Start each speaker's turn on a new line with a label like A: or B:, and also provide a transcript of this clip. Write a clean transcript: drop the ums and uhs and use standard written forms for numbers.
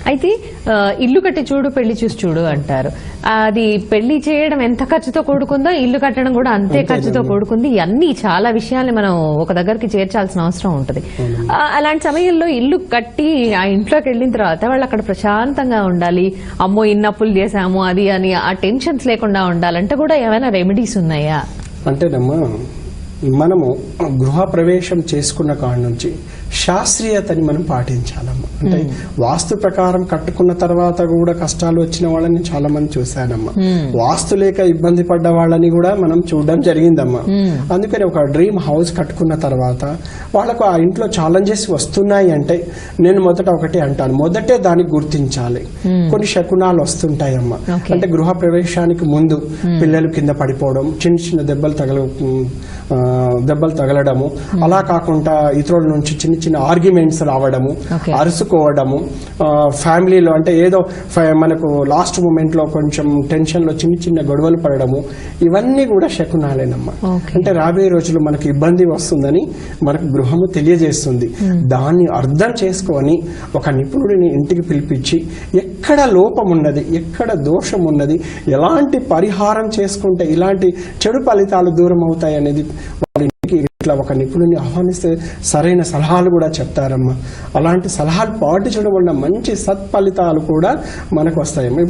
A: అయితే ఇల్లు కట్టి చూడు పెళ్లి చూసి చూడు అంటారు. అది పెళ్లి చేయడం ఎంత ఖర్చుతో కూడుకుందో ఇల్లు కట్టడం కూడా అంతే ఖర్చుతో కూడుకుంది. అన్ని చాలా విషయాల్ని మనం ఒక దగ్గరికి చేర్చాల్సిన అవసరం ఉంటుంది. అలాంటి సమయంలో ఇల్లు కట్టి ఆ ఇంట్లోకి వెళ్ళిన తర్వాత వాళ్ళు అక్కడ ప్రశాంతంగా ఉండాలి, అమ్మో ఇన్నప్పులు చేసాము అది అని ఆ టెన్షన్స్ లేకుండా ఉండాలంటే కూడా ఏమైనా రెమెడీస్ ఉన్నాయా?
B: అంటేనమ్మా, మనము గృహ ప్రవేశం చేసుకున్న కాడి నుంచి శాస్త్రీయతని మనం పాటించాలమ్మా. అంటే వాస్తు ప్రకారం కట్టుకున్న తర్వాత కూడా కష్టాలు వచ్చిన వాళ్ళని చాలా మంది చూశానమ్మా. వాస్తు లేక ఇబ్బంది పడ్డ వాళ్ళని కూడా మనం చూడడం జరిగిందమ్మా. అందుకని ఒక డ్రీమ్ హౌస్ కట్టుకున్న తర్వాత వాళ్ళకు ఆ ఇంట్లో ఛాలెంజెస్ వస్తున్నాయి అంటే నేను మొదట ఒకటి అంటాను, మొదటే దానికి గుర్తించాలి. కొన్ని శకునాలు వస్తుంటాయమ్మా. అంటే గృహ ప్రవేశానికి ముందు పిల్లలు కింద పడిపోవడం, చిన్న చిన్న దెబ్బలు తగలడము, అలా కాకుండా ఇతరుల నుంచి చిన్న చిన్న ఆర్గ్యుమెంట్స్ రావడము, అరుసుకోవడము, ఫ్యామిలీలో అంటే ఏదో మనకు లాస్ట్ మూమెంట్ లో కొంచెం టెన్షన్ లో చిన్న చిన్న గొడవలు పడడము, ఇవన్నీ కూడా శకునాలేనమ్మా. అంటే రాబోయే రోజులు మనకు ఇబ్బంది వస్తుందని మనకు గృహము తెలియజేస్తుంది. దాన్ని అర్థం చేసుకొని ఒక నిపుణుడిని ఇంటికి పిలిపించి ఎక్కడ లోపం ఉన్నది, ఎక్కడ దోషం ఉన్నది, ఎలాంటి పరిహారం చేసుకుంటే ఇలాంటి చెడు ఫలితాలు దూరం అవుతాయి అనేది వాళ్ళ ఇంటికి ఇట్లా ఒక నిపుణుని ఆహ్వానిస్తే సరైన సలహాలు కూడా చెప్తారమ్మా. అలాంటి సలహాలు పాటించడం వల్ల మంచి సత్ఫలితాలు కూడా మనకు వస్తాయమ్మా.